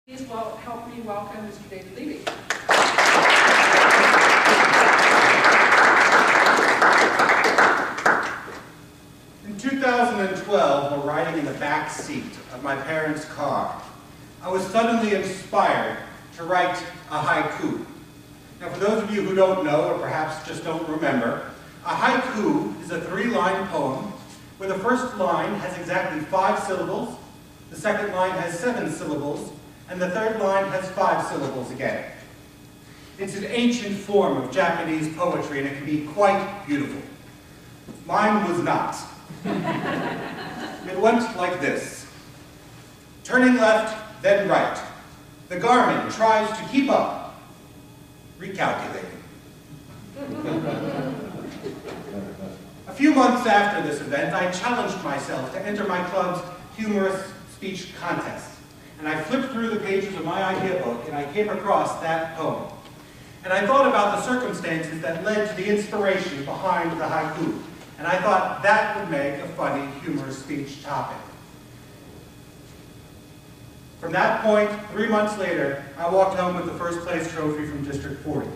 Please help me welcome Mr. David Levy. In 2012, while riding in the back seat of my parents' car, I was suddenly inspired to write a haiku. Now, for those of you who don't know, or perhaps just don't remember, a haiku is a 3-line poem where the first line has exactly 5 syllables, the second line has 7 syllables, and the third line has 5 syllables again. It's an ancient form of Japanese poetry, and it can be quite beautiful. Mine was not. It went like this. Turning left, then right. The Garmin tries to keep up. Recalculating. A few months after this event, I challenged myself to enter my club's humorous speech contest. And I flipped through the pages of my idea book, and I came across that poem. And I thought about the circumstances that led to the inspiration behind the haiku. And I thought that would make a funny, humorous speech topic. From that point, 3 months later, I walked home with the first place trophy from District 40.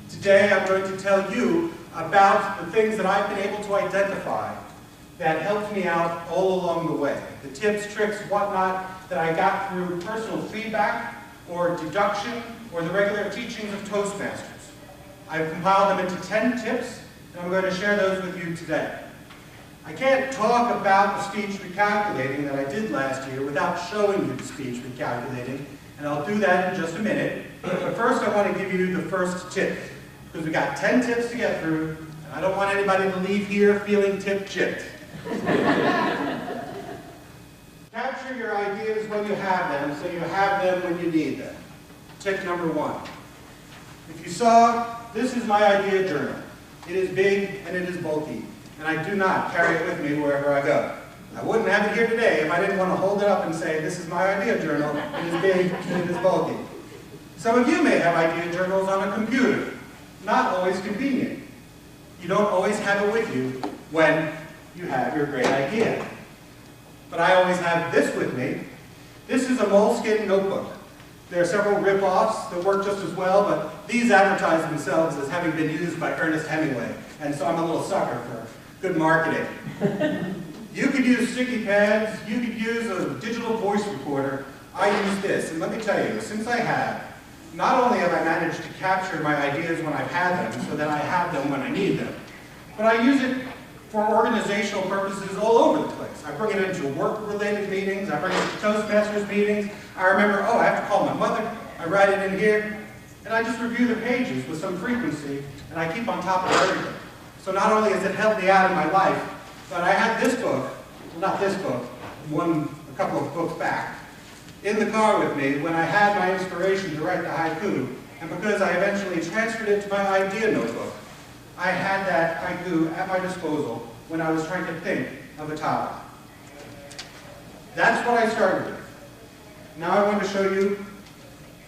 Today, I'm going to tell you about the things that I've been able to identify that helped me out all along the way. The tips, tricks, whatnot that I got through personal feedback or deduction or the regular teachings of Toastmasters. I've compiled them into 10 tips, and I'm going to share those with you today. I can't talk about the speech recalculating that I did last year without showing you the speech recalculating, and I'll do that in just a minute. But first I want to give you the first tip, because we got 10 tips to get through, and I don't want anybody to leave here feeling tip-chipped. Capture your ideas when you have them, so you have them when you need them. Tip number 1. If you saw, this is my idea journal. It is big and it is bulky, and I do not carry it with me wherever I go. I wouldn't have it here today if I didn't want to hold it up and say, this is my idea journal, it is big and it is bulky. Some of you may have idea journals on a computer. Not always convenient. You don't always have it with you when you have your great idea. But I always have this with me. This is a moleskin notebook. There are several rip-offs that work just as well, but these advertise themselves as having been used by Ernest Hemingway, and so I'm a little sucker for good marketing. You could use sticky pads, you could use a digital voice recorder. I use this, and let me tell you, since I have, not only have I managed to capture my ideas when I've had them, so that I have them when I need them, but I use it for organizational purposes all over the place. I bring it into work-related meetings, I bring it to Toastmasters meetings. I remember, I have to call my mother, I write it in here, and I just review the pages with some frequency, and I keep on top of everything. So not only has it helped me out in my life, but I had this book, well, not this book, a couple of books back, in the car with me when I had my inspiration to write the haiku, and because I eventually transferred it to my idea notebook, I had that haiku at my disposal when I was trying to think of a topic. That's what I started with. Now I want to show you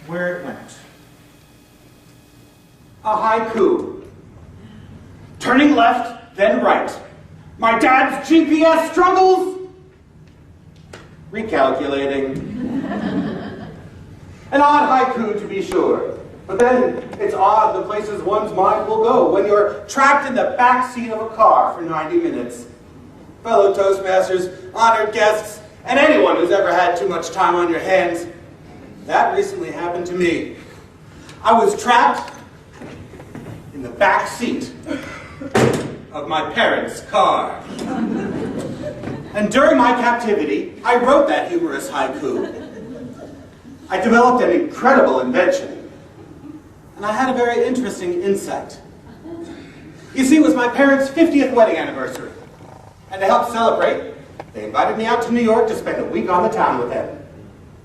where it went. A haiku. Turning left, then right. My dad's GPS struggles. Recalculating. An odd haiku, to be sure. But then, it's odd the places one's mind will go when you're trapped in the back seat of a car for 90 minutes. Fellow Toastmasters, honored guests, and anyone who's ever had too much time on your hands, that recently happened to me. I was trapped in the back seat of my parents' car. And during my captivity, I wrote that humorous haiku. I developed an incredible invention. And I had a very interesting insight. You see, it was my parents' 50th wedding anniversary. And to help celebrate, they invited me out to New York to spend a week on the town with them.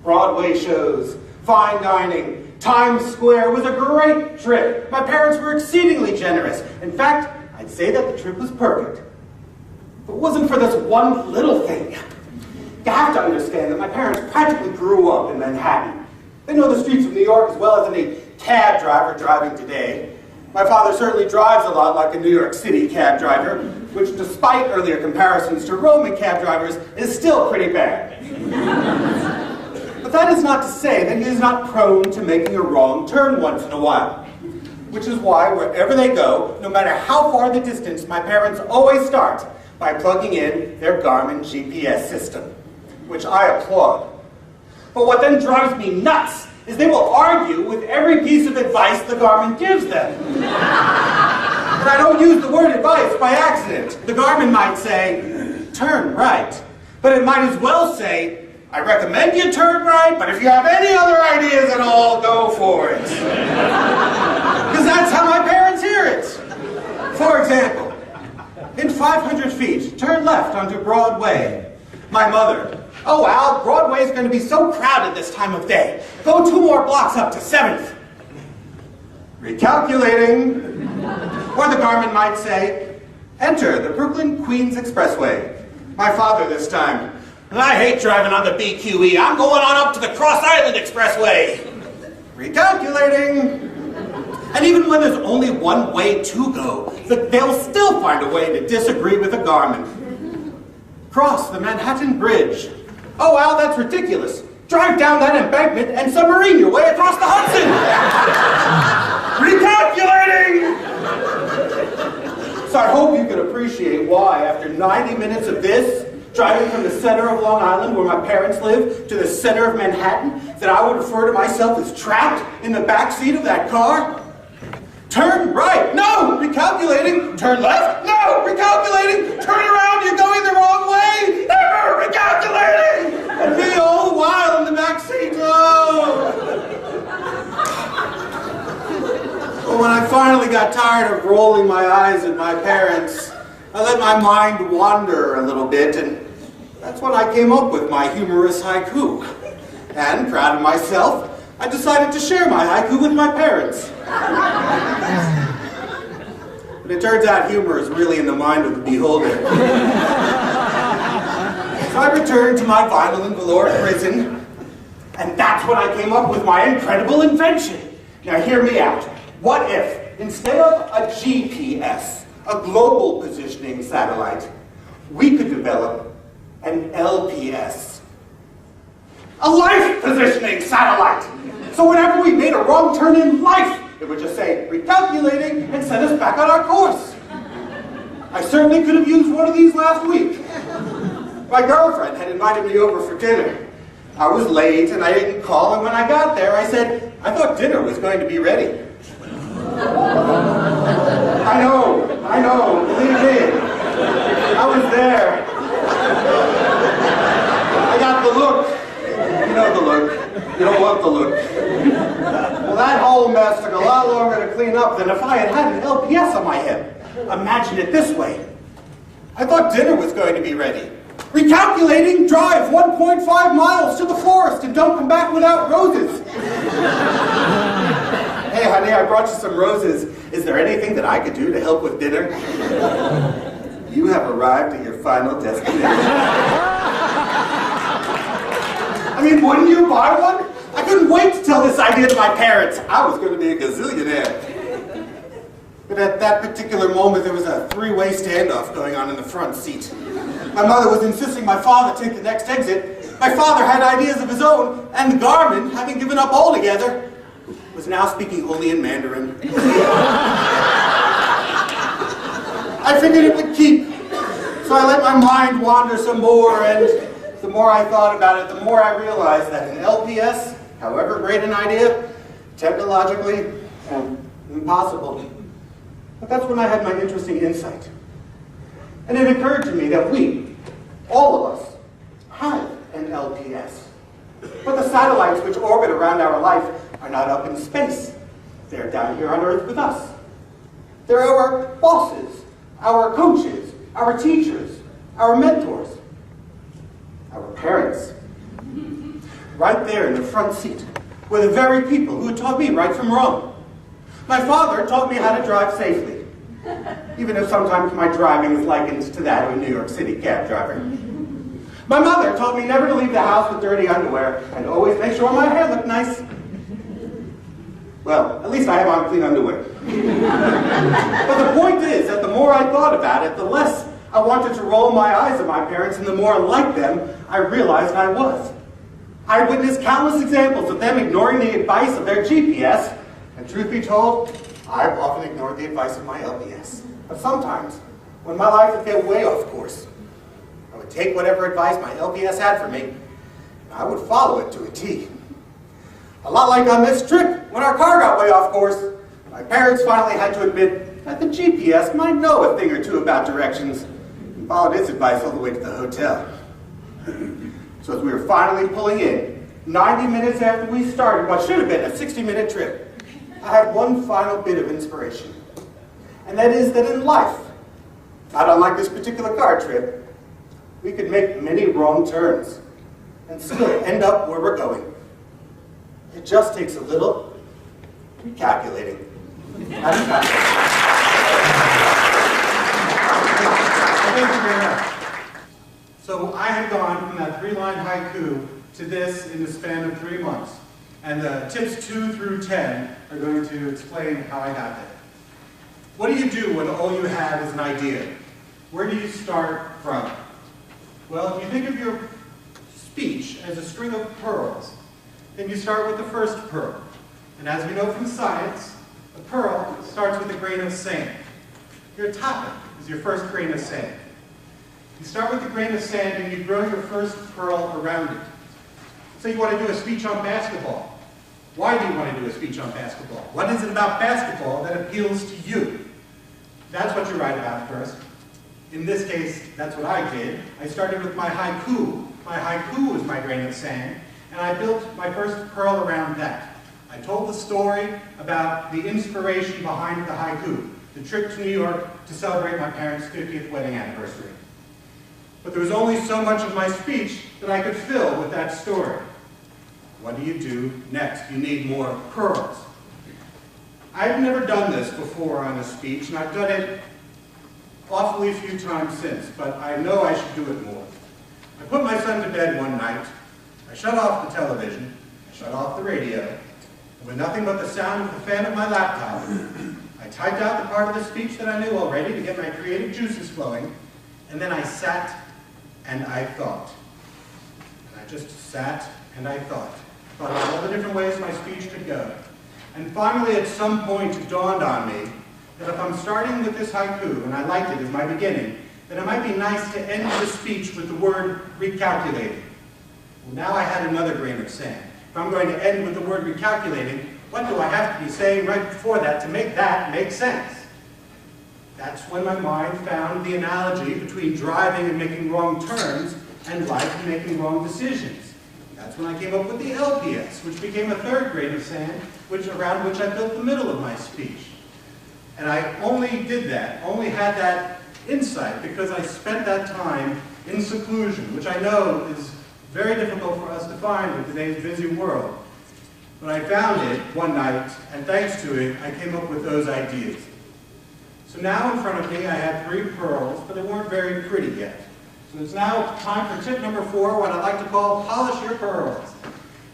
Broadway shows, fine dining, Times Square was a great trip. My parents were exceedingly generous. In fact, I'd say that the trip was perfect. If it wasn't for this one little thing. You have to understand that my parents practically grew up in Manhattan. They know the streets of New York as well as any cab driver driving today. My father certainly drives a lot like a New York City cab driver, which despite earlier comparisons to Roman cab drivers is still pretty bad. But that is not to say that he is not prone to making a wrong turn once in a while. Which is why, wherever they go, no matter how far the distance, my parents always start by plugging in their Garmin GPS system, which I applaud. But what then drives me nuts is they will argue with every piece of advice the Garmin gives them. And I don't use the word advice by accident. The Garmin might say, turn right. But it might as well say, I recommend you turn right, but if you have any other ideas at all, go for it. Because that's how my parents hear it. For example, in 500 feet, turn left onto Broadway. My mother, oh Al, Broadway's going to be so crowded this time of day. Go 2 more blocks up to 7th. Recalculating. Or the Garmin might say, enter the Brooklyn-Queens Expressway. My father this time, I hate driving on the BQE. I'm going on up to the Cross Island Expressway. Recalculating. And even when there's only one way to go, they'll still find a way to disagree with the Garmin. Cross the Manhattan Bridge. Oh, Al, that's ridiculous. Drive down that embankment and submarine your way across the Hudson. Recalculating. So I hope you can appreciate why, after 90 minutes of this, driving from the center of Long Island, where my parents live, to the center of Manhattan, that I would refer to myself as trapped in the back seat of that car? Turn right. No! Recalculating. Turn left. No! Recalculating. Turn around. You're going the wrong way. Never! Recalculating! And me all the while in the back seat. Oh! But when I finally got tired of rolling my eyes at my parents, I let my mind wander a little bit, and that's when I came up with my humorous haiku. And, proud of myself, I decided to share my haiku with my parents. But it turns out humor is really in the mind of the beholder. So I returned to my vinyl and velour prison, and that's when I came up with my incredible invention. Now hear me out. What if, instead of a GPS, a global positioning satellite, we could develop an LPS, a life positioning satellite. So whenever we made a wrong turn in life, it would just say, recalculating, and set us back on our course. I certainly could have used one of these last week. My girlfriend had invited me over for dinner. I was late and I didn't call, and when I got there, I said, I thought dinner was going to be ready. I know, believe me. I was there. I got the look. You know the look. You don't want the look. Well, that whole mess took a lot longer to clean up than if I had had an LPS on my hip. Imagine it this way. I thought dinner was going to be ready. Recalculating, drive 1.5 miles to the forest and don't come back without roses. Hey, honey, I brought you some roses. Is there anything that I could do to help with dinner? You have arrived at your final destination. I mean, wouldn't you buy one? I couldn't wait to tell this idea to my parents. I was going to be a gazillionaire. But at that particular moment, there was a three-way standoff going on in the front seat. My mother was insisting my father take the next exit. My father had ideas of his own, and the Garmin, having given up altogether, was now speaking only in Mandarin. I figured it would keep, so I let my mind wander some more, and the more I thought about it, the more I realized that an LPS, however great an idea, technologically, impossible. But that's when I had my interesting insight. And it occurred to me that we, all of us, have an LPS. But the satellites which orbit around our life are not up in space. They're down here on Earth with us. They're our bosses, our coaches, our teachers, our mentors, our parents. Right there in the front seat were the very people who had taught me right from wrong. My father taught me how to drive safely, even if sometimes my driving is likened to that of a New York City cab driver. My mother taught me never to leave the house with dirty underwear and always make sure my hair looked nice. Well, at least I have on clean underwear. But the point is that the more I thought about it, the less I wanted to roll my eyes at my parents, and the more like them I realized I was. I witnessed countless examples of them ignoring the advice of their GPS, and truth be told, I've often ignored the advice of my LPS. But sometimes, when my life would get way off course, I would take whatever advice my LPS had for me, and I would follow it to a T. A lot like on this trip, when our car got way off course, my parents finally had to admit that the GPS might know a thing or two about directions, and followed its advice all the way to the hotel. So as we were finally pulling in, 90 minutes after we started what should have been a 60-minute trip, I had one final bit of inspiration. And that is that in life, not unlike this particular car trip, we could make many wrong turns and still end up where we're going. It just takes a little recalculating. Thank you very much. So I had gone from that 3-line haiku to this in the span of 3 months. And the tips 2 through 10 are going to explain how I got there. What do you do when all you have is an idea? Where do you start from? Well, if you think of your speech as a string of pearls, then you start with the first pearl. And as we know from science, a pearl starts with a grain of sand. Your topic is your first grain of sand. You start with the grain of sand and you grow your first pearl around it. So you want to do a speech on basketball. Why do you want to do a speech on basketball? What is it about basketball that appeals to you? That's what you write about first. In this case, that's what I did. I started with my haiku. My haiku was my grain of sand, and I built my first pearl around that. I told the story about the inspiration behind the haiku, the trip to New York to celebrate my parents' 50th wedding anniversary. But there was only so much of my speech that I could fill with that story. What do you do next? You need more pearls. I've never done this before on a speech, and I've done it awfully few times since, but I know I should do it more. I put my son to bed one night, I shut off the television, I shut off the radio, and with nothing but the sound of the fan of my laptop, I typed out the part of the speech that I knew already to get my creative juices flowing, and then I sat and I thought. And I just sat and I thought about all the different ways my speech could go. And finally, at some point, it dawned on me that if I'm starting with this haiku, and I liked it as my beginning, then it might be nice to end the speech with the word recalculating. Well, now I had another grain of sand. If I'm going to end with the word recalculating, what do I have to be saying right before that to make that make sense? That's when my mind found the analogy between driving and making wrong turns and life and making wrong decisions. That's when I came up with the LPS, which became a third grain of sand, around which I built the middle of my speech. And I only did that, only had that insight because I spent that time in seclusion, which I know is very difficult for us to find in today's busy world. But I found it one night, and thanks to it, I came up with those ideas. So now in front of me, I had 3 pearls, but they weren't very pretty yet. So it's now time for tip number 4, what I like to call polish your pearls.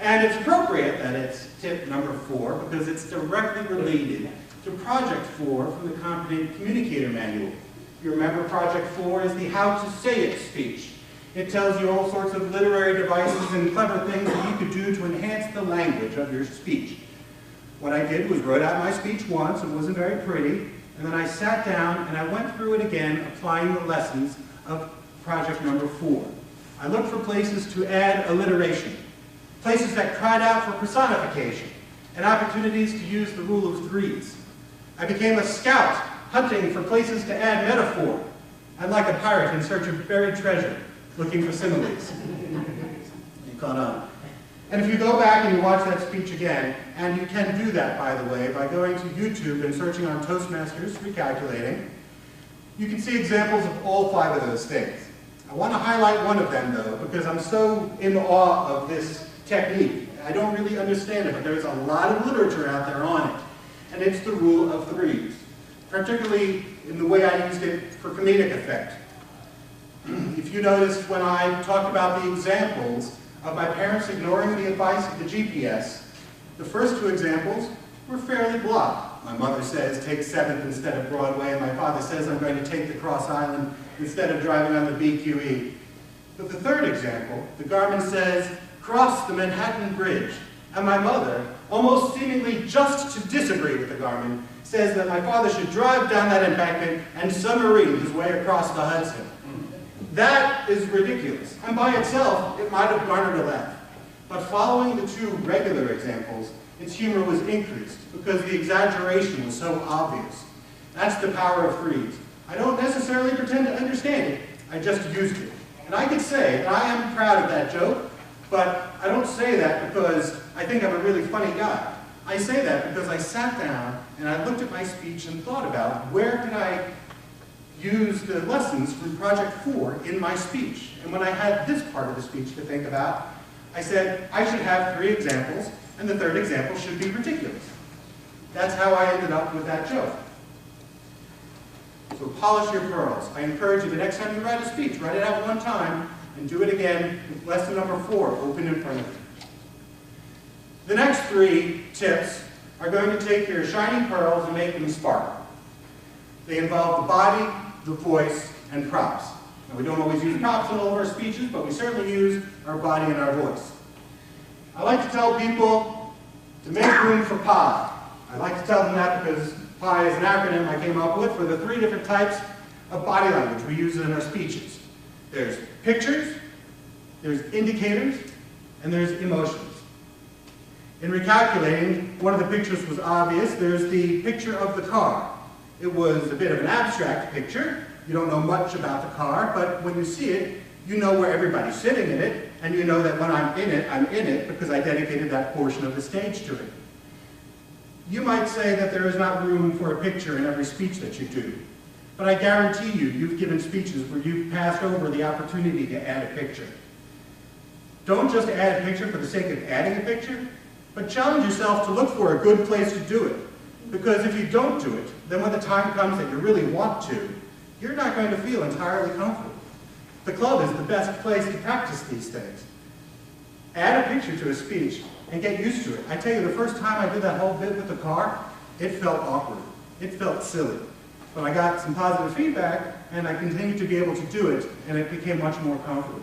And it's appropriate that it's tip number 4 because it's directly related to Project 4 from the Competent Communicator Manual. You remember Project 4 is the How to Say It speech. It tells you all sorts of literary devices and clever things that you could do to enhance the language of your speech. What I did was wrote out my speech once, it wasn't very pretty, and then I sat down and I went through it again, applying the lessons of Project number 4. I looked for places to add alliteration, places that cried out for personification, and opportunities to use the rule of 3s. I became a scout, hunting for places to add metaphor. I'm like a pirate in search of buried treasure, looking for similes. You caught on. And if you go back and you watch that speech again, and you can do that, by the way, by going to YouTube and searching on Toastmasters Recalculating, you can see examples of all 5 of those things. I want to highlight one of them, though, because I'm so in awe of this technique. I don't really understand it, but there's a lot of literature out there on it. And it's the rule of 3s, particularly in the way I used it for comedic effect. If you noticed when I talked about the examples of my parents ignoring the advice of the GPS, the first 2 examples were fairly blah. My mother says, take 7th instead of Broadway, and my father says I'm going to take the Cross Island instead of driving on the BQE. But the third example, the Garmin says, cross the Manhattan Bridge, and my mother, almost seemingly just to disagree with the Garmin, says that my father should drive down that embankment and submarine his way across the Hudson. That is ridiculous, and by itself, it might have garnered a laugh. But following the two regular examples, its humor was increased because the exaggeration was so obvious. That's the power of threes. I don't necessarily pretend to understand it, I just used it. And I could say that I am proud of that joke, but I don't say that because I think I'm a really funny guy. I say that because I sat down and I looked at my speech and thought about where could I use the lessons from Project 4 in my speech. And when I had this part of the speech to think about, I said I should have 3 examples, and the 3rd example should be ridiculous. That's how I ended up with that joke. So polish your pearls. I encourage you the next time you write a speech, write it out one time, and do it again with lesson number 4 open in front of you. The next 3 tips are going to take your shiny pearls and make them sparkle. They involve the body, the voice, and props. Now, we don't always use props in all of our speeches, but we certainly use our body and our voice. I like to tell people to make room for PI. I like to tell them that because PI is an acronym I came up with for the 3 different types of body language we use in our speeches. There's pictures, there's indicators, and there's emotions. In recalculating, one of the pictures was obvious. There's the picture of the car. It was a bit of an abstract picture. You don't know much about the car, but when you see it, you know where everybody's sitting in it, and you know that when I'm in it because I dedicated that portion of the stage to it. You might say that there is not room for a picture in every speech that you do, but I guarantee you, you've given speeches where you've passed over the opportunity to add a picture. Don't just add a picture for the sake of adding a picture, but challenge yourself to look for a good place to do it. Because if you don't do it, then when the time comes that you really want to, you're not going to feel entirely comfortable. The club is the best place to practice these things. Add a picture to a speech and get used to it. I tell you, the first time I did that whole bit with the car, it felt awkward. It felt silly. But I got some positive feedback, and I continued to be able to do it, and it became much more comfortable.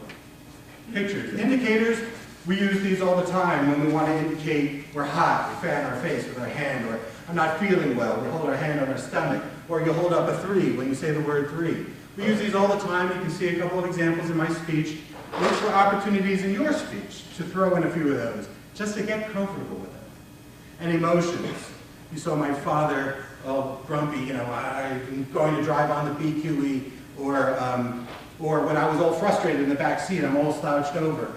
Pictures. Indicators, we use these all the time when we want to indicate we're hot. We fan our face with our hand, or I'm not feeling well. We hold our hand on our stomach, or you hold up a 3 when you say the word 3. We use these all the time. You can see a couple of examples in my speech. Look for opportunities in your speech to throw in a few of those, just to get comfortable with them. And emotions. You saw my father, grumpy, I'm going to drive on the BQE, or when I was all frustrated in the back seat, I'm all slouched over.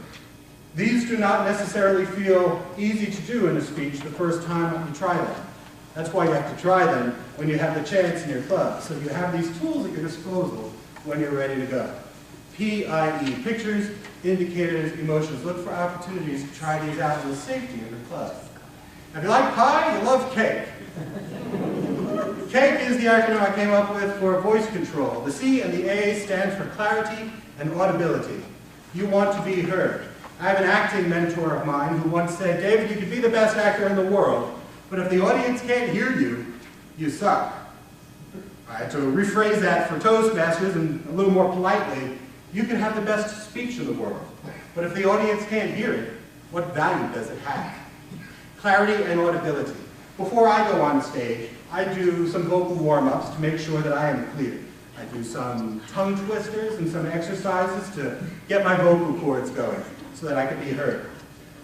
These do not necessarily feel easy to do in a speech the first time you try them. That's why you have to try them when you have the chance in your club, so you have these tools at your disposal when you're ready to go. PIE, pictures, indicators, emotions. Look for opportunities to try these out in the safety of the club. Now, if you like pie, you love cake. Cake is the acronym I came up with for voice control. The C and the A stands for clarity and audibility. You want to be heard. I have an acting mentor of mine who once said, David, you could be the best actor in the world, but if the audience can't hear you, you suck. I had to rephrase that for Toastmasters and a little more politely. You can have the best speech in the world, but if the audience can't hear it, what value does it have? Clarity and audibility. Before I go on stage, I do some vocal warm-ups to make sure that I am clear. I do some tongue twisters and some exercises to get my vocal cords going so that I can be heard.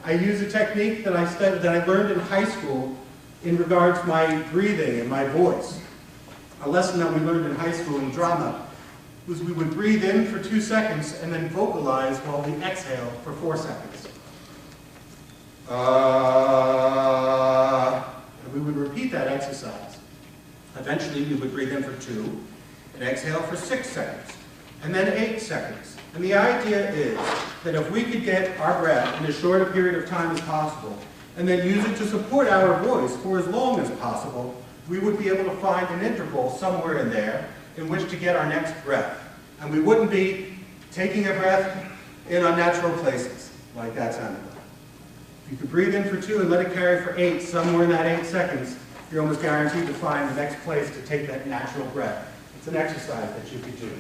I use a technique that I learned in high school in regards to my breathing and my voice. A lesson that we learned in high school in drama was we would breathe in for 2 seconds and then vocalize while we exhale for 4 seconds. And we would repeat that exercise. Eventually we would breathe in for 2 and exhale for 6 seconds, and then 8 seconds. And the idea is that if we could get our breath in as short a period of time as possible, and then use it to support our voice for as long as possible, we would be able to find an interval somewhere in there in which to get our next breath. And we wouldn't be taking a breath in unnatural places, like that sounded like. If you could breathe in for 2 and let it carry for 8, somewhere in that 8 seconds, you're almost guaranteed to find the next place to take that natural breath. It's an exercise that you could do.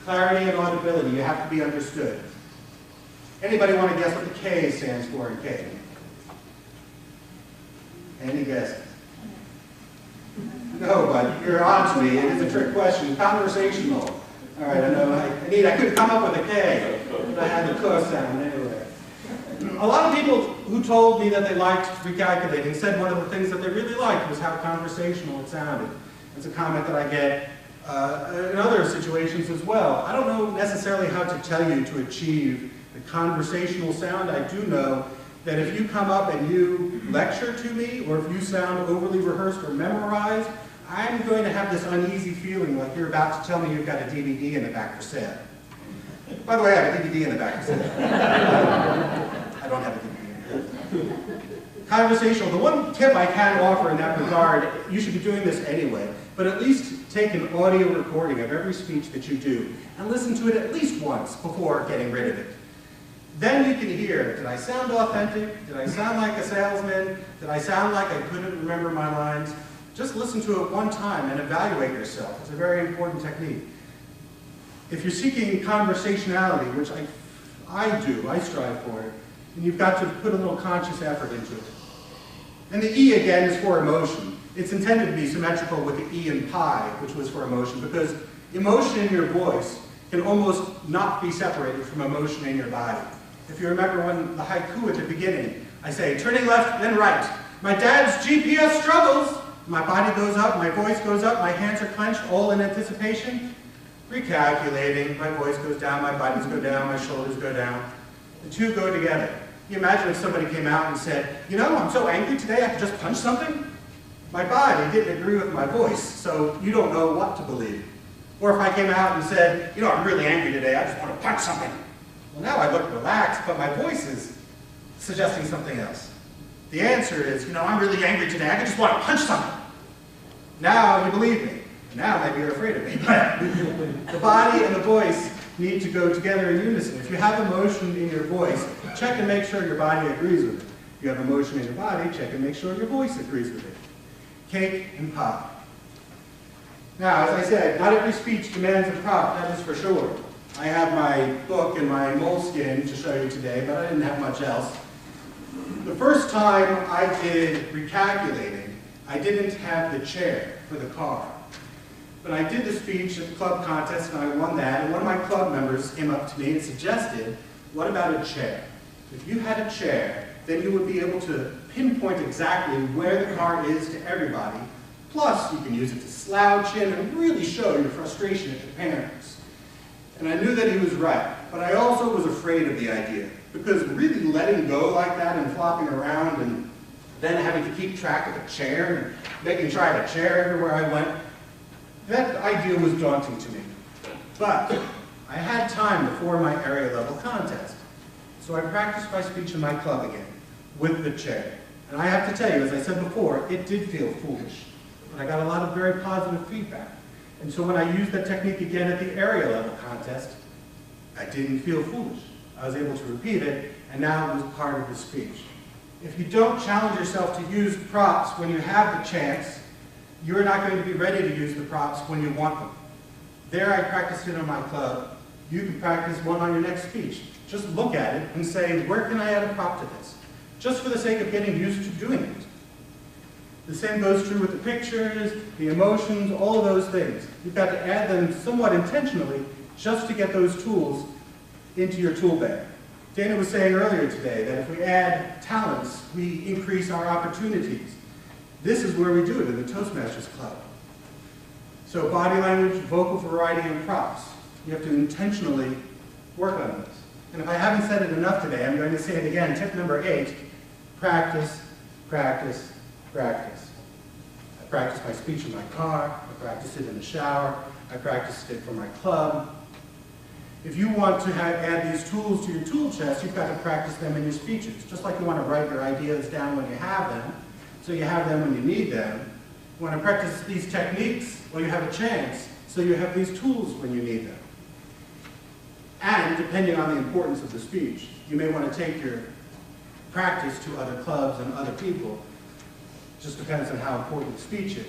Clarity and audibility, you have to be understood. Anybody want to guess what the K stands for in K? Any guesses? No, but you're on to me. It is a trick question. Conversational. All right, I know. I couldn't come up with a K, but I had the K sound anyway. A lot of people who told me that they liked recalculating said one of the things that they really liked was how conversational it sounded. It's a comment that I get in other situations as well. I don't know necessarily how to tell you to achieve the conversational sound. I do know that if you come up and you lecture to me, or if you sound overly rehearsed or memorized, I'm going to have this uneasy feeling like you're about to tell me you've got a DVD in the back for sale. By the way, I have a DVD in the back for sale. I don't have a DVD. Conversational. The one tip I can offer in that regard, you should be doing this anyway, but at least take an audio recording of every speech that you do and listen to it at least once before getting rid of it. Then you can hear, did I sound authentic? Did I sound like a salesman? Did I sound like I couldn't remember my lines? Just listen to it one time and evaluate yourself. It's a very important technique. If you're seeking conversationality, which I do, I strive for it, and you've got to put a little conscious effort into it. And the E again is for emotion. It's intended to be symmetrical with the E in pi, which was for emotion, because emotion in your voice can almost not be separated from emotion in your body. If you remember when the haiku at the beginning, I say, turning left, then right. My dad's GPS struggles. My body goes up, my voice goes up, my hands are clenched, all in anticipation. Recalculating, my voice goes down, my buttons go down, my shoulders go down. The two go together. Can you imagine if somebody came out and said, you know, I'm so angry today I could just punch something? My body didn't agree with my voice, so you don't know what to believe. Or if I came out and said, you know, I'm really angry today, I just want to punch something. Well, now I look relaxed, but my voice is suggesting something else. The answer is, you know, I'm really angry today, I just want to punch something. Now you believe me. Now maybe you're afraid of me, but the body and the voice need to go together in unison. If you have emotion in your voice, check and make sure your body agrees with it. If you have emotion in your body, check and make sure your voice agrees with it. Cake and pop. Now, as I said, not every speech demands a prop, that is for sure. I have my book and my moleskin to show you today, but I didn't have much else. The first time I did recalculating, I didn't have the chair for the car. But I did the speech at the club contest and I won that, and one of my club members came up to me and suggested, what about a chair? If you had a chair, then you would be able to pinpoint exactly where the car is to everybody. Plus, you can use it to slouch in and really show your frustration at your parents. And I knew that he was right, but I also was afraid of the idea, because really letting go like that and flopping around and then having to keep track of a chair and making sure I had a chair everywhere I went, that idea was daunting to me. But I had time before my area level contest. So I practiced my speech in my club again, with the chair. And I have to tell you, as I said before, it did feel foolish. But I got a lot of very positive feedback. And so when I used that technique again at the area level contest, I didn't feel foolish. I was able to repeat it, and now it was part of the speech. If you don't challenge yourself to use props when you have the chance, you're not going to be ready to use the props when you want them. There I practiced it in my club. You can practice one on your next speech. Just look at it and say, where can I add a prop to this? Just for the sake of getting used to doing it. The same goes true with the pictures, the emotions, all of those things. You've got to add them somewhat intentionally just to get those tools into your tool bag. Dana was saying earlier today that if we add talents, we increase our opportunities. This is where we do it in the Toastmasters Club. So body language, vocal variety, and props. You have to intentionally work on this. And if I haven't said it enough today, I'm going to say it again. Tip number 8, practice, practice, practice. I practiced my speech in my car. I practiced it in the shower. I practiced it for my club. If you want to add these tools to your tool chest, you've got to practice them in your speeches. Just like you want to write your ideas down when you have them, so you have them when you need them. You want to practice these techniques while you have a chance, so you have these tools when you need them. And depending on the importance of the speech, you may want to take your practice to other clubs and other people. Just depends on how important the speech is.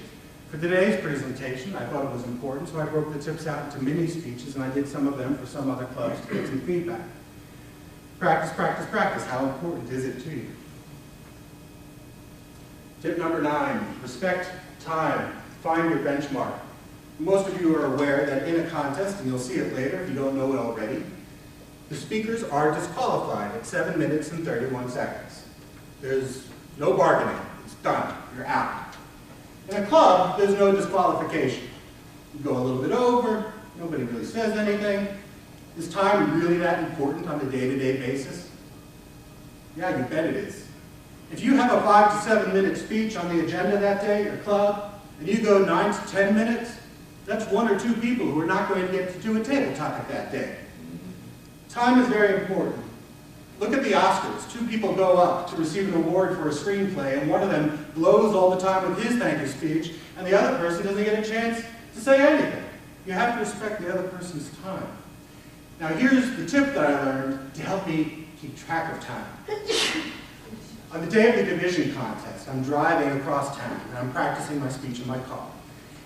For today's presentation, I thought it was important, so I broke the tips out into mini speeches, and I did some of them for some other clubs to get some feedback. Practice, practice, practice. How important is it to you? Tip number 9, respect time. Find your benchmark. Most of you are aware that in a contest, and you'll see it later if you don't know it already, the speakers are disqualified at 7 minutes and 31 seconds. There's no bargaining. It's done. You're out. In a club, there's no disqualification. You go a little bit over, nobody really says anything. Is time really that important on a day-to-day basis? Yeah, you bet it is. If you have a 5 to 7 minute speech on the agenda that day at your club, and you go 9 to 10 minutes, that's 1 or 2 people who are not going to get to do a table topic that day. Time is very important. Look at the Oscars. 2 people go up to receive an award for a screenplay, and one of them blows all the time with his thank you speech, and the other person doesn't get a chance to say anything. You have to respect the other person's time. Now here's the tip that I learned to help me keep track of time. On the day of the division contest, I'm driving across town, and I'm practicing my speech in my car.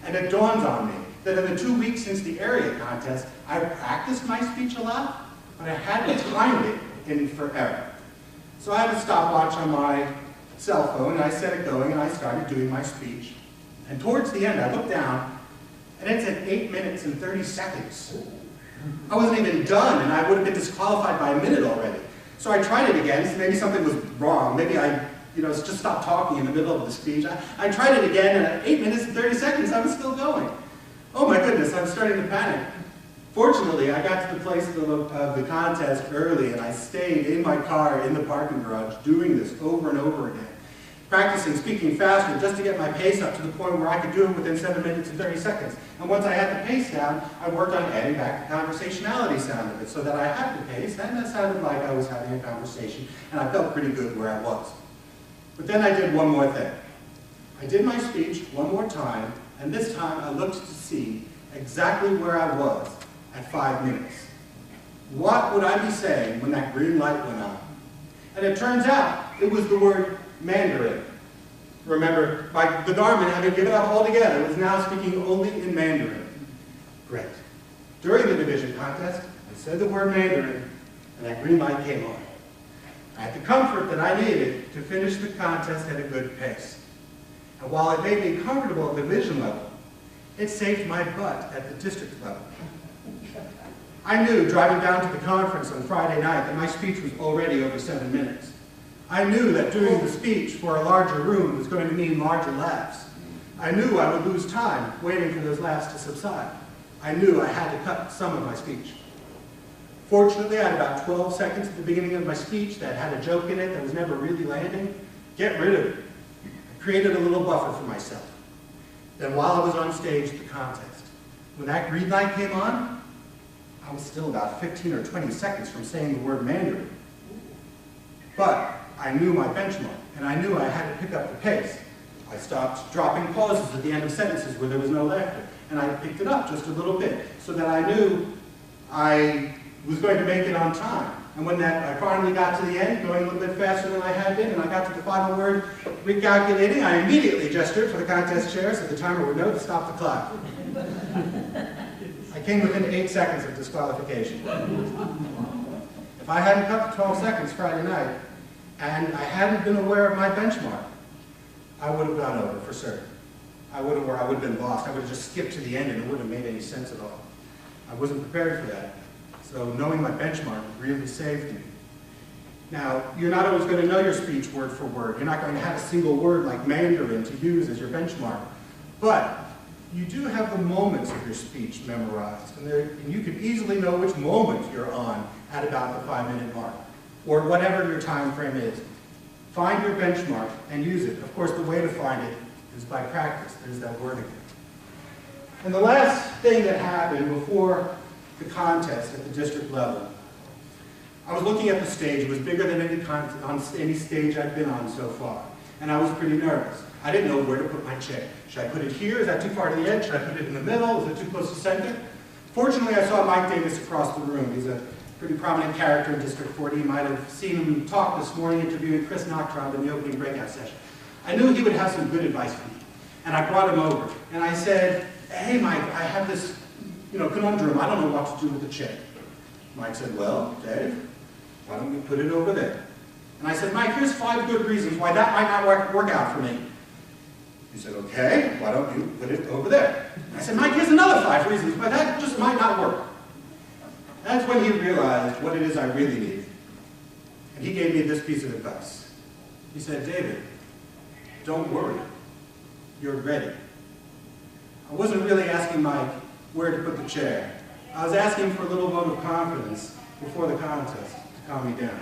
And it dawns on me that in the 2 weeks since the area contest, I've practiced my speech a lot, but I hadn't timed it in forever. So I had a stopwatch on my cell phone, and I set it going, and I started doing my speech. And towards the end, I looked down, and it's at 8 minutes and 30 seconds. I wasn't even done, and I would have been disqualified by a minute already. So I tried it again, so maybe something was wrong. Maybe I just stopped talking in the middle of the speech. I tried it again, and at 8 minutes and 30 seconds, I was still going. Oh my goodness, I'm starting to panic. Fortunately, I got to the place of the contest early, and I stayed in my car in the parking garage doing this over and over again, practicing speaking faster just to get my pace up to the point where I could do it within 7 minutes and 30 seconds. And once I had the pace down, I worked on adding back the conversationality sound of it so that I had the pace, and it sounded like I was having a conversation, and I felt pretty good where I was. But then I did one more thing. I did my speech one more time, and this time I looked to see exactly where I was at 5 minutes. What would I be saying when that green light went on? And it turns out it was the word Mandarin. Remember, the Garmin having given up altogether was now speaking only in Mandarin. Great. During the division contest, I said the word Mandarin, and that green light came on. I had the comfort that I needed to finish the contest at a good pace. And while it made me comfortable at the division level, it saved my butt at the district level. I knew driving down to the conference on Friday night that my speech was already over 7 minutes. I knew that doing the speech for a larger room was going to mean larger laughs. I knew I would lose time waiting for those laughs to subside. I knew I had to cut some of my speech. Fortunately, I had about 12 seconds at the beginning of my speech that had a joke in it that was never really landing. Get rid of it. I created a little buffer for myself. Then while I was on stage at the contest, when that green light came on, I was still about 15 or 20 seconds from saying the word Mandarin. But I knew my benchmark, and I knew I had to pick up the pace. I stopped dropping pauses at the end of sentences where there was no laughter, and I picked it up just a little bit so that I knew I was going to make it on time. And when I finally got to the end, going a little bit faster than I had been, and I got to the final word, recalculating, I immediately gestured for the contest chair so the timer would know to stop the clock. I came within 8 seconds of disqualification. If I hadn't cut the 12 seconds Friday night, and I hadn't been aware of my benchmark, I would have gone over for certain. I would have been lost. I would have just skipped to the end and it wouldn't have made any sense at all. I wasn't prepared for that. So knowing my benchmark really saved me. Now, you're not always going to know your speech word for word. You're not going to have a single word like Mandarin to use as your benchmark. But you do have the moments of your speech memorized. And you can easily know which moment you're on at about the 5-minute mark, or whatever your time frame is. Find your benchmark and use it. Of course, the way to find it is by practice. There's that word again. And the last thing that happened before the contest at the district level, I was looking at the stage. It was bigger than any stage I'd been on so far. And I was pretty nervous. I didn't know where to put my chair. Should I put it here? Is that too far to the edge? Should I put it in the middle? Is it too close to center? Fortunately, I saw Mike Davis across the room. He's a pretty prominent character in District 40. You might have seen him talk this morning interviewing Chris Noctron in the opening breakout session. I knew he would have some good advice for me. And I brought him over. And I said, hey, Mike, I have this conundrum. I don't know what to do with the chair. Mike said, well, Dave, why don't we put it over there? And I said, Mike, here's 5 good reasons why that might not work out for me. He said, okay, why don't you put it over there? And I said, Mike, here's another 5 reasons why that just might not work. That's when he realized what it is I really need. And he gave me this piece of advice. He said, David, don't worry. You're ready. I wasn't really asking Mike where to put the chair. I was asking for a little vote of confidence before the contest to calm me down.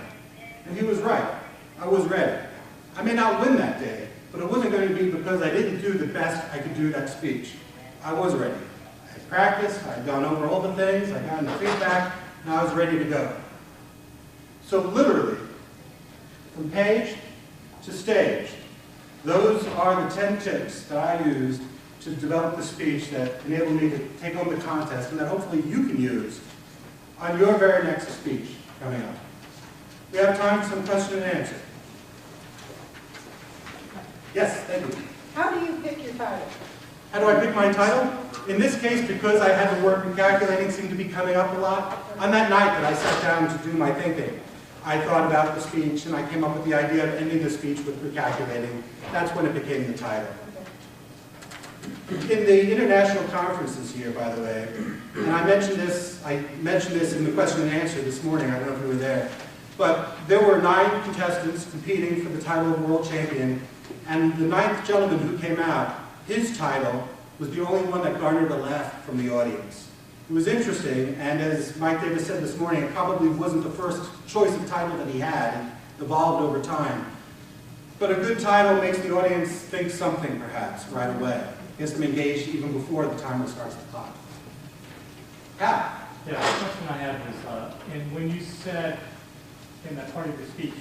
And he was right. I was ready. I may not win that day, but it wasn't going to be because I didn't do the best I could do that speech. I was ready. I had practiced, I had gone over all the things, I got the feedback, and I was ready to go. So literally, from page to stage, those are the 10 tips that I used to develop the speech that enabled me to take home the contest and that hopefully you can use on your very next speech coming up. We have time for some question and answer. Yes, thank you. How do you pick your title? How do I pick my title? In this case, because I had the word recalculating seemed to be coming up a lot, on that night that I sat down to do my thinking, I thought about the speech and I came up with the idea of ending the speech with recalculating. That's when it became the title. In the international conferences here, by the way, and I mentioned this in the question and answer this morning, I don't know if you were there, but there were 9 contestants competing for the title of world champion, and the 9th gentleman who came out, his title was the only one that garnered a laugh from the audience. It was interesting, and as Mike Davis said this morning, it probably wasn't the first choice of title that he had. It evolved over time. But a good title makes the audience think something, perhaps, right away. Gets them engaged even before the timer starts the clock. Yeah? Yeah, the question I had was, and when you said in that part of your speech,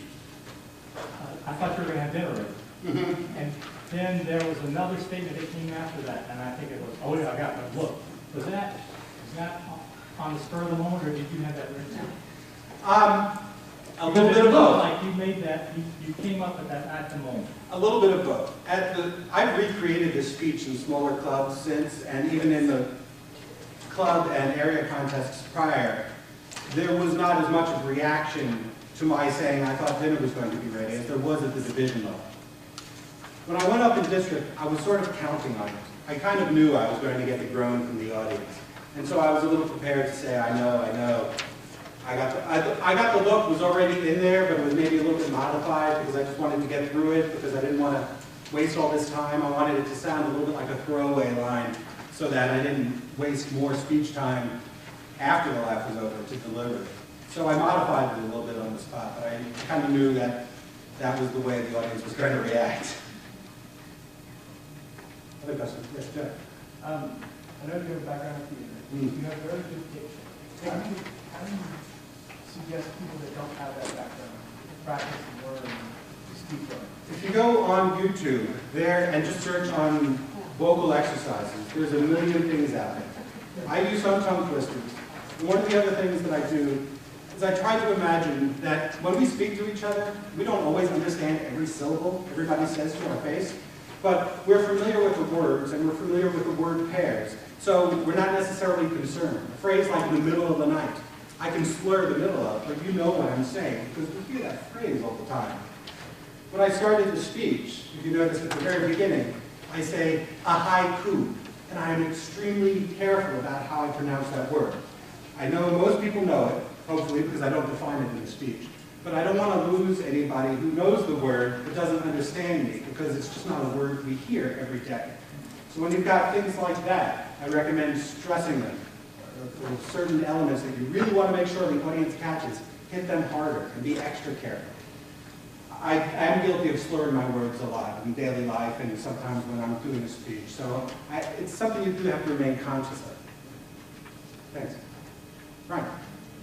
I thought you were going to have dinner ready. Mm-hmm. And then there was another statement that came after that, and I think it was, oh yeah, I got that look. Was that on the spur of the moment, or did you have that written down? A little bit of both. Like you made that, you came up with that at the moment. A little bit of both. I've recreated this speech in smaller clubs since, and even in the club and area contests prior, there was not as much of reaction to my saying I thought dinner was going to be ready as there was at the division level. When I went up in district, I was sort of counting on it. I kind of knew I was going to get the groan from the audience. And so I was a little prepared to say, I know. I got the look was already in there, but it was maybe a little bit modified because I just wanted to get through it because I didn't want to waste all this time. I wanted it to sound a little bit like a throwaway line so that I didn't waste more speech time after the laugh was over to deliver it. So I modified it a little bit on the spot, but I kind of knew that that was the way the audience was going to react. Other question? Yes, Jeff. I know you have a background in theater. You have very good diction. How do you suggest people that don't have that background practice and learn to speak well? If you go on YouTube there and just search on vocal exercises, there's a million things out there. I use some tongue twisters. And one of the other things that I do is I try to imagine that when we speak to each other, we don't always understand every syllable everybody says to our face, but we're familiar with the words and we're familiar with the word pairs. So we're not necessarily concerned. A phrase like in the middle of the night, I can slur the middle of, but you know what I'm saying because we hear that phrase all the time. When I started the speech, if you notice at the very beginning, I say a haiku, and I am extremely careful about how I pronounce that word. I know most people know it, hopefully because I don't define it in the speech, but I don't want to lose anybody who knows the word but doesn't understand me because it's just not a word we hear every day. So when you've got things like that, I recommend stressing them. For certain elements that you really want to make sure the audience catches, hit them harder and be extra careful. I am guilty of slurring my words a lot in daily life and sometimes when I'm doing a speech. So it's something you do have to remain conscious of. Thanks. Ryan.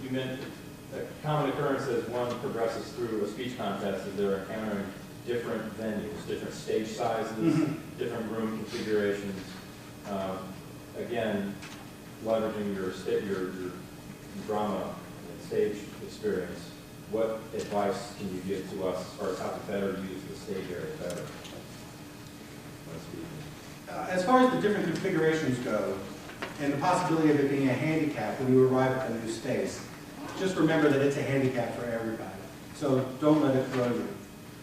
You mentioned a common occurrence as one progresses through a speech contest is they're encountering different venues, different stage sizes, different room configurations. Again, leveraging your drama and stage experience, what advice can you give to us as far as how to better use the stage area better? As far as the different configurations go, and the possibility of it being a handicap when you arrive at a new space, just remember that it's a handicap for everybody. So don't let it throw you.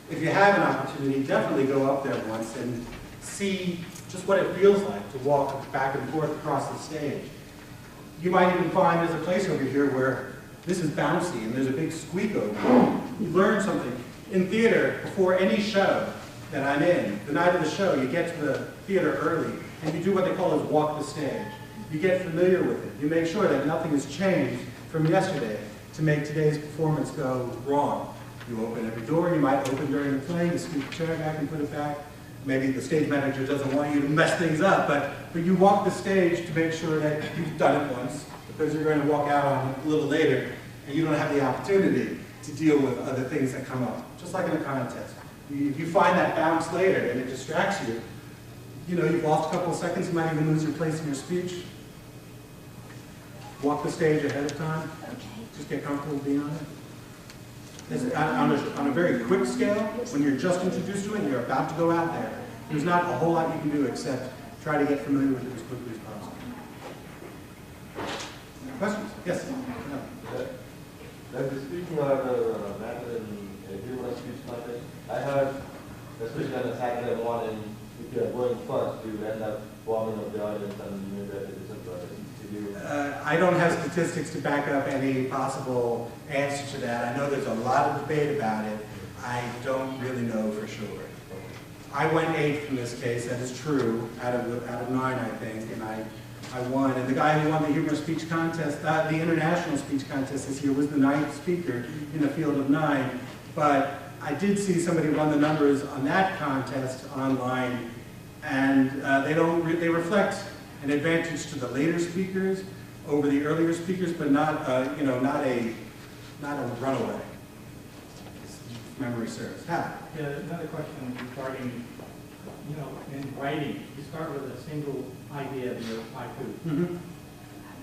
If you have an opportunity, definitely go up there once and see just what it feels like to walk back and forth across the stage. You might even find there's a place over here where this is bouncy and there's a big squeak over here. You learn something. In theater, before any show that I'm in, the night of the show, you get to the theater early and you do what they call is walk the stage. You get familiar with it. You make sure that nothing has changed from yesterday to make today's performance go wrong. You open every door you might open during the play, you scoot the chair back and put it back. Maybe the stage manager doesn't want you to mess things up, but you walk the stage to make sure that you've done it once, because you're going to walk out on it a little later, and you don't have the opportunity to deal with other things that come up, just like in a contest. If you find that bounce later and it distracts you, you know, you've lost a couple of seconds, you might even lose your place in your speech. Walk the stage ahead of time. Just get comfortable being on it. On a very quick scale, when you're just introduced to it and you're about to go out there, there's not a whole lot you can do except try to get familiar with it as quickly as possible. Questions? Yes? Like speaking about the matter in humorous speech contest, I heard, especially on a Saturday morning, if you are going first, you end up warming up the audience and maybe at a disadvantage. I don't have statistics to back up any possible answer to that. I know there's a lot of debate about it. I don't really know for sure. I went 8th in this case, that is true, out of 9 I think, and I won. And the guy who won the humorous speech contest, the international speech contest this year, was the 9th speaker in a field of 9. But I did see somebody run the numbers on that contest online, and they reflect an advantage to the later speakers over the earlier speakers, but not not a runaway. If memory serves. Yeah, another question regarding, in writing, you start with a single idea of your haiku. Mm-hmm.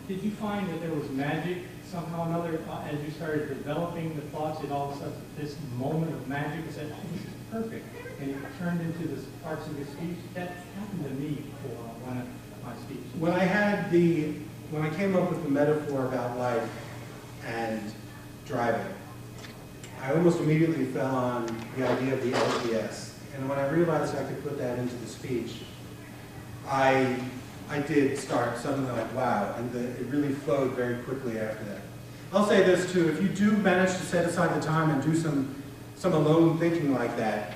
Did you find that there was magic somehow or another as you started developing the thoughts? It all of a sudden this moment of magic said, "Oh, this is perfect," and it turned into this parts of your speech. That happened to me for one of my speeches. When I came up with the metaphor about life and driving, I almost immediately fell on the idea of the LPS. And when I realized I could put that into the speech, I did start suddenly like, wow, and it really flowed very quickly after that. I'll say this too, if you do manage to set aside the time and do some alone thinking like that,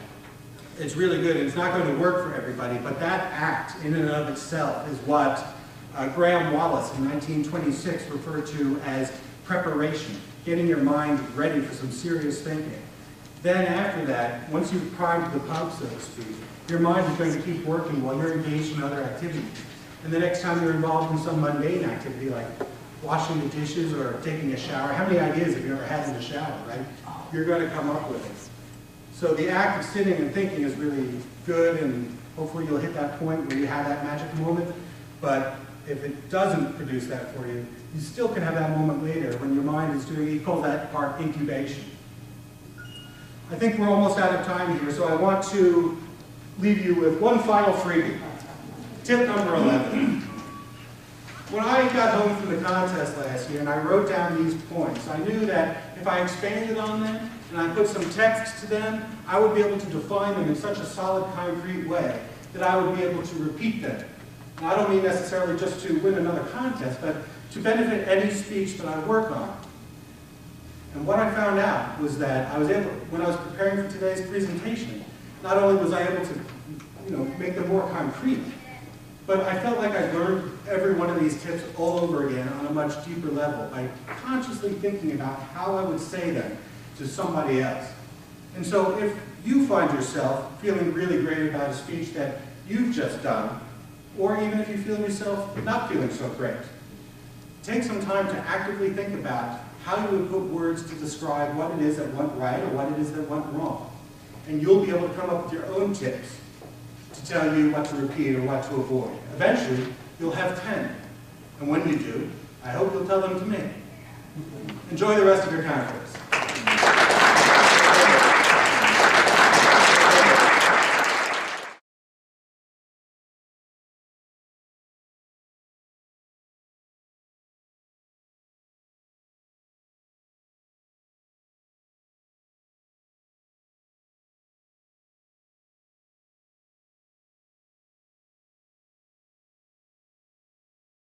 it's really good. It's not going to work for everybody, but that act in and of itself is what Graham Wallace in 1926 referred to as preparation, getting your mind ready for some serious thinking. Then after that, once you've primed the pump, so to speak, your mind is going to keep working while you're engaged in other activities. And the next time you're involved in some mundane activity like washing the dishes or taking a shower, how many ideas have you ever had in the shower, right? You're going to come up with it. So the act of sitting and thinking is really good, and hopefully you'll hit that point where you have that magic moment. But if it doesn't produce that for you, you still can have that moment later when your mind is doing, he calls that part incubation. I think we're almost out of time here, so I want to leave you with one final freebie. Tip number 11. When I got home from the contest last year and I wrote down these points, I knew that if I expanded on them and I put some text to them, I would be able to define them in such a solid, concrete way that I would be able to repeat them. And I don't mean necessarily just to win another contest, but to benefit any speech that I work on. And what I found out was that I was able, when I was preparing for today's presentation, not only was I able to, make them more concrete, but I felt like I learned every one of these tips all over again on a much deeper level by consciously thinking about how I would say them to somebody else. And so if you find yourself feeling really great about a speech that you've just done, or even if you feel yourself not feeling so great, take some time to actively think about how you would put words to describe what it is that went right or what it is that went wrong. And you'll be able to come up with your own tips to tell you what to repeat or what to avoid. Eventually, you'll have 10. And when you do, I hope you'll tell them to me. Enjoy the rest of your conference.